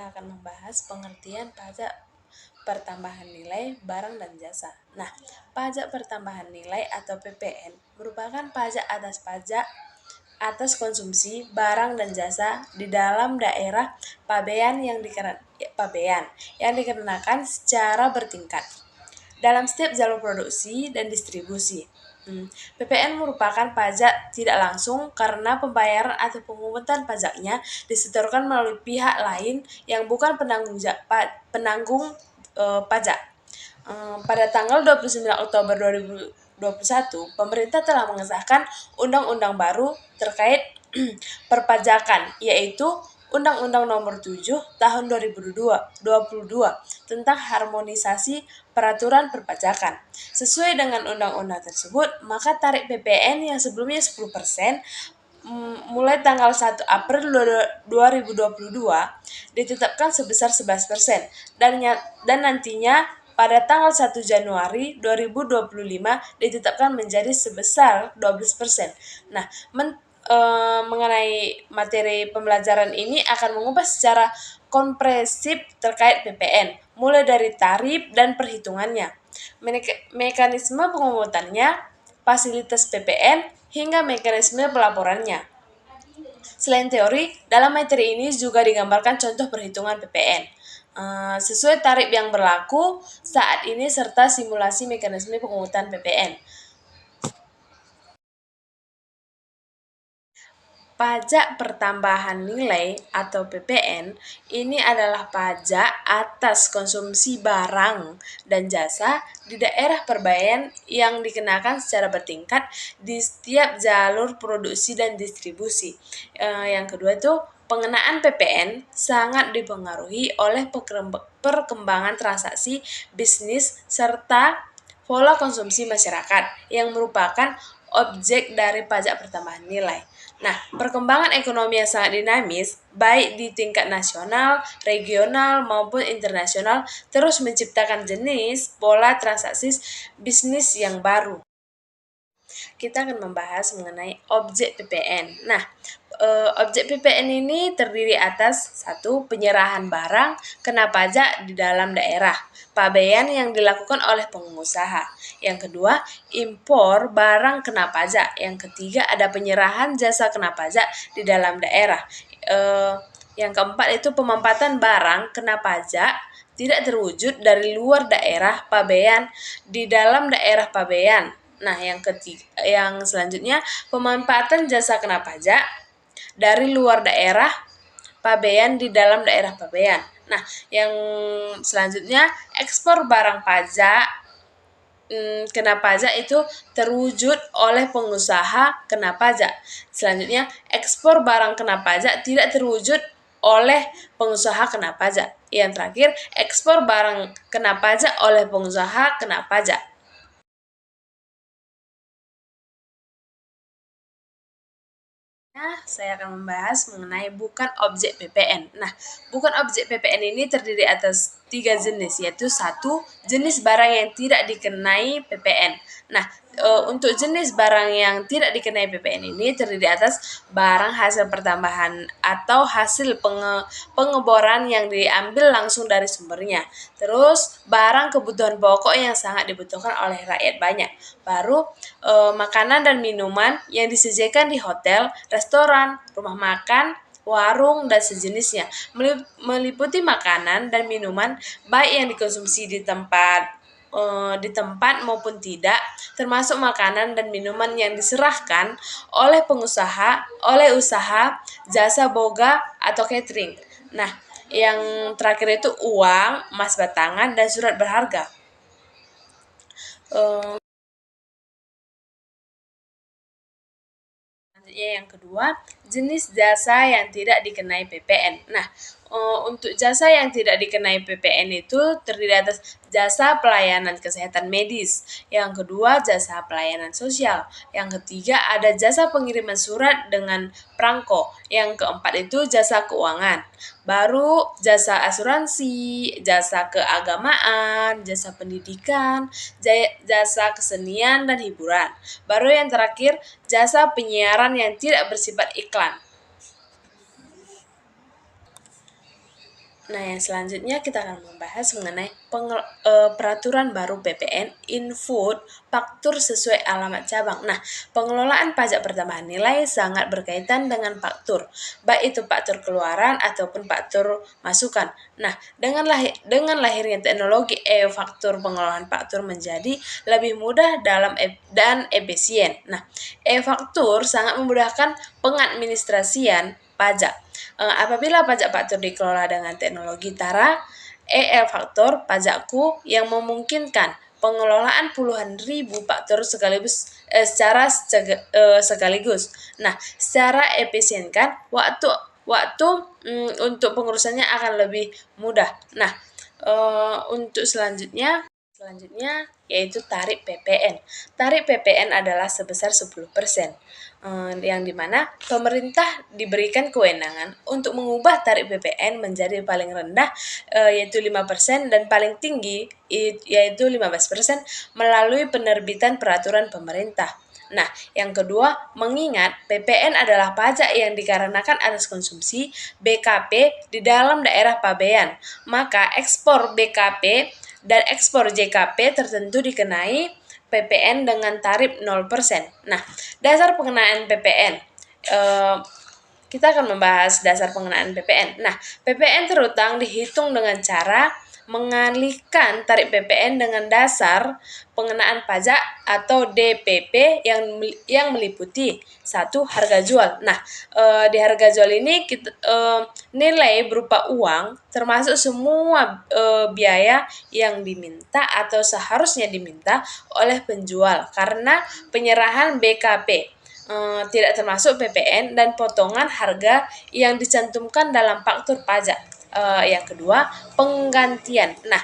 kita akan membahas pengertian pajak pertambahan nilai barang dan jasa. Nah, pajak pertambahan nilai atau PPN merupakan pajak atas konsumsi barang dan jasa di dalam daerah pabean yang dikenakan secara bertingkat dalam setiap jalur produksi dan distribusi. PPN merupakan pajak tidak langsung karena pembayaran atau pemungutan pajaknya disetorkan melalui pihak lain yang bukan penanggung pajak. Pada tanggal 29 Oktober 2021, pemerintah telah mengesahkan undang-undang baru terkait perpajakan, yaitu Undang-Undang Nomor 7 Tahun 2022 tentang harmonisasi peraturan perpajakan. Sesuai dengan undang-undang tersebut, maka tarif PPN yang sebelumnya 10% mulai tanggal 1 April 2022 ditetapkan sebesar 11% dan nantinya pada tanggal 1 Januari 2025 ditetapkan menjadi sebesar 12%. Nah, mengenai materi pembelajaran ini akan mengubah secara komprehensif terkait PPN, mulai dari tarif dan perhitungannya, mekanisme pemungutannya, fasilitas PPN, hingga mekanisme pelaporannya. Selain teori, dalam materi ini juga digambarkan contoh perhitungan PPN sesuai tarif yang berlaku saat ini serta simulasi mekanisme pemungutan PPN. Pajak pertambahan nilai atau PPN ini adalah pajak atas konsumsi barang dan jasa di daerah perpabean yang dikenakan secara bertingkat di setiap jalur produksi dan distribusi. Yang kedua itu pengenaan PPN sangat dipengaruhi oleh perkembangan transaksi bisnis serta pola konsumsi masyarakat yang merupakan objek dari pajak pertambahan nilai. Nah, perkembangan ekonomi yang sangat dinamis, baik di tingkat nasional, regional, maupun internasional, terus menciptakan jenis pola transaksi bisnis yang baru. Kita akan membahas mengenai objek PPN. Nah, objek PPN ini terdiri atas satu, penyerahan barang kena pajak di dalam daerah pabean yang dilakukan oleh pengusaha. Yang kedua, impor barang kena pajak. Yang ketiga, ada penyerahan jasa kena pajak di dalam daerah. Yang keempat itu pemampatan barang kena pajak tidak terwujud dari luar daerah pabean di dalam daerah pabean. Nah, yang selanjutnya pemanfaatan jasa kena pajak dari luar daerah pabean di dalam daerah pabean. Nah, yang selanjutnya ekspor barang pajak kena pajak itu terwujud oleh pengusaha kena pajak. Selanjutnya, ekspor barang kena pajak tidak terwujud oleh pengusaha kena pajak. Yang terakhir, ekspor barang kena pajak oleh pengusaha kena pajak. Saya akan membahas mengenai bukan objek PPN. Nah, bukan objek PPN ini terdiri atas 3 jenis, yaitu satu, jenis barang yang tidak dikenai PPN. Nah, untuk jenis barang yang tidak dikenai PPN ini terdiri atas barang hasil pertambahan atau hasil pengeboran yang diambil langsung dari sumbernya. Terus, barang kebutuhan pokok yang sangat dibutuhkan oleh rakyat banyak. Baru, makanan dan minuman yang disajikan di hotel, restoran, rumah makan, warung, dan sejenisnya, meliputi makanan dan minuman baik yang dikonsumsi di tempat maupun tidak, termasuk makanan dan minuman yang diserahkan oleh usaha jasa boga atau catering. Nah, yang terakhir itu uang, emas batangan, dan surat berharga. Yang kedua, jenis jasa yang tidak dikenai PPN. Nah, untuk jasa yang tidak dikenai PPN itu terdiri atas jasa pelayanan kesehatan medis. Yang kedua, jasa pelayanan sosial. Yang ketiga, ada jasa pengiriman surat dengan perangko. Yang keempat itu jasa keuangan. Baru jasa asuransi, jasa keagamaan, jasa pendidikan, jasa kesenian dan hiburan. Baru yang terakhir, jasa penyiaran yang tidak bersifat iklan. Nah, yang selanjutnya kita akan membahas mengenai peraturan baru PPN, input, faktur sesuai alamat cabang. Nah, pengelolaan pajak pertambahan nilai sangat berkaitan dengan faktur, baik itu faktur keluaran ataupun faktur masukan. Nah, dengan lahirnya teknologi e-faktur, pengelolaan faktur menjadi lebih mudah dan efisien. Nah, e-faktur sangat memudahkan pengadministrasian pajak. Apabila pajak faktur dikelola dengan teknologi TARA, e-faktur pajakku yang memungkinkan pengelolaan puluhan ribu faktur sekaligus. Nah, secara efisien kan waktu untuk pengurusannya akan lebih mudah. Nah, untuk selanjutnya yaitu tarif PPN. Tarif PPN adalah sebesar 10%, yang dimana pemerintah diberikan kewenangan untuk mengubah tarif PPN menjadi paling rendah yaitu 5% dan paling tinggi yaitu 15% melalui penerbitan peraturan pemerintah. Nah, yang kedua, mengingat PPN adalah pajak yang dikarenakan atas konsumsi BKP di dalam daerah pabean, maka ekspor BKP dan ekspor JKP tertentu dikenai PPN dengan tarif 0%. Nah, dasar pengenaan PPN. Kita akan membahas dasar pengenaan PPN. Nah, PPN terutang dihitung dengan cara mengalihkan tarif PPN dengan dasar pengenaan pajak atau DPP yang meliputi satu harga jual. Nah, di harga jual ini nilai berupa uang termasuk semua biaya yang diminta atau seharusnya diminta oleh penjual karena penyerahan BKP. Tidak termasuk PPN dan potongan harga yang dicantumkan dalam faktur pajak. Yang kedua, penggantian. Nah,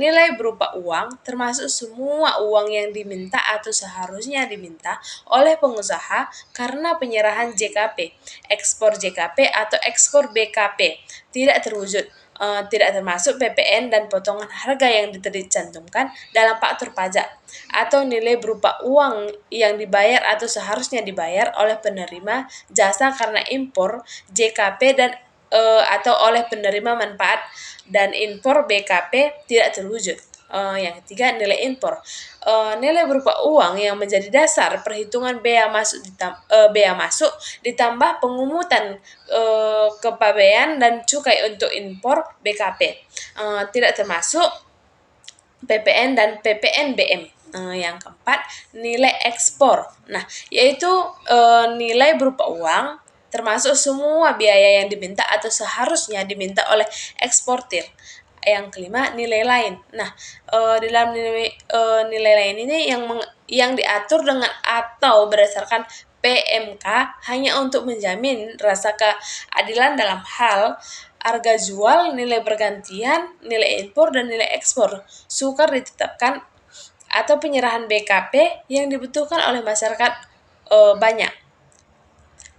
nilai berupa uang termasuk semua uang yang diminta atau seharusnya diminta oleh pengusaha karena penyerahan JKP, ekspor JKP atau ekspor BKP tidak terwujud. Tidak termasuk PPN dan potongan harga yang dicantumkan dalam faktur pajak atau nilai berupa uang yang dibayar atau seharusnya dibayar oleh penerima jasa karena impor JKP dan atau oleh penerima manfaat dan impor BKP tidak terwujud. Yang ketiga, nilai impor. Nilai berupa uang yang menjadi dasar perhitungan bea masuk ditambah penghutang kepabean dan cukai untuk impor BKP. Tidak termasuk PPN dan PPNBM. Yang keempat, nilai ekspor. Nah, yaitu nilai berupa uang termasuk semua biaya yang diminta atau seharusnya diminta oleh eksportir. Yang kelima, nilai lain. Nah, di dalam nilai lain ini yang diatur dengan atau berdasarkan PMK hanya untuk menjamin rasa keadilan dalam hal harga jual, nilai pergantian, nilai impor, dan nilai ekspor sukar ditetapkan atau penyerahan BKP yang dibutuhkan oleh masyarakat banyak.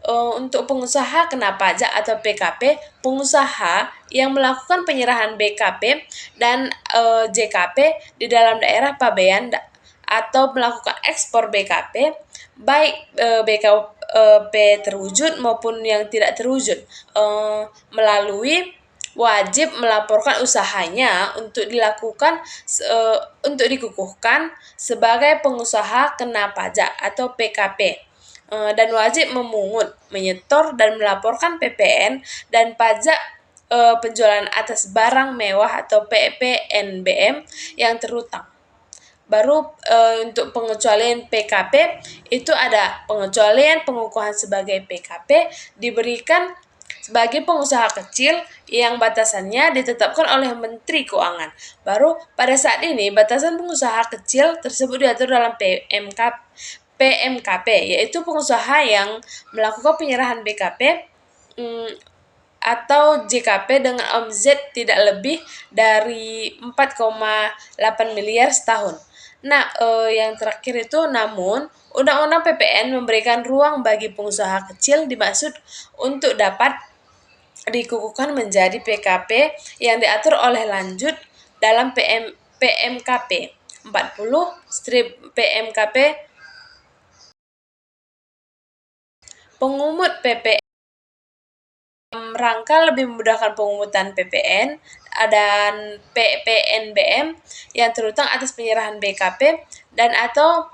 Untuk pengusaha kena pajak atau PKP, pengusaha yang melakukan penyerahan BKP dan JKP di dalam daerah pabean atau melakukan ekspor BKP, baik BKP terwujud maupun yang tidak terwujud, melalui wajib melaporkan usahanya untuk dikukuhkan sebagai pengusaha kena pajak atau PKP. Dan wajib memungut, menyetor, dan melaporkan PPN dan pajak penjualan atas barang mewah atau PPNBM yang terutang. Baru untuk pengecualian PKP itu ada pengecualian pengukuhan sebagai PKP diberikan bagi pengusaha kecil yang batasannya ditetapkan oleh Menteri Keuangan. Baru pada saat ini batasan pengusaha kecil tersebut diatur dalam PMKP, yaitu pengusaha yang melakukan penyerahan BKP atau JKP dengan omset tidak lebih dari 4,8 miliar setahun. Nah, yang terakhir itu namun Undang-Undang PPN memberikan ruang bagi pengusaha kecil dimaksud untuk dapat dikukuhkan menjadi PKP yang diatur oleh lanjut dalam PMKP 40/PMKP. Pengumat PPN rangka lebih memudahkan pemungutan PPN dan PPNBM yang terutang atas penyerahan BKP dan atau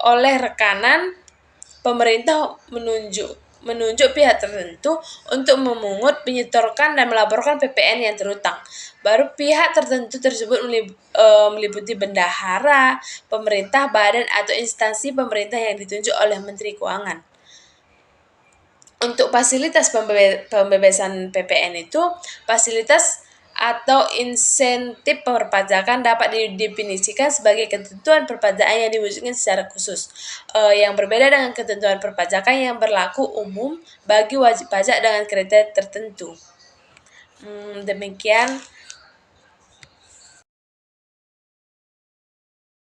oleh rekanan pemerintah menunjuk pihak tertentu untuk memungut, menyetorkan, dan melaporkan PPN yang terutang. Baru pihak tertentu tersebut meliputi bendahara, pemerintah, badan, atau instansi pemerintah yang ditunjuk oleh Menteri Keuangan. Untuk fasilitas pembebasan PPN itu, fasilitas atau insentif perpajakan dapat didefinisikan sebagai ketentuan perpajakan yang diwujudkan secara khusus, yang berbeda dengan ketentuan perpajakan yang berlaku umum bagi wajib pajak dengan kriteria tertentu. Demikian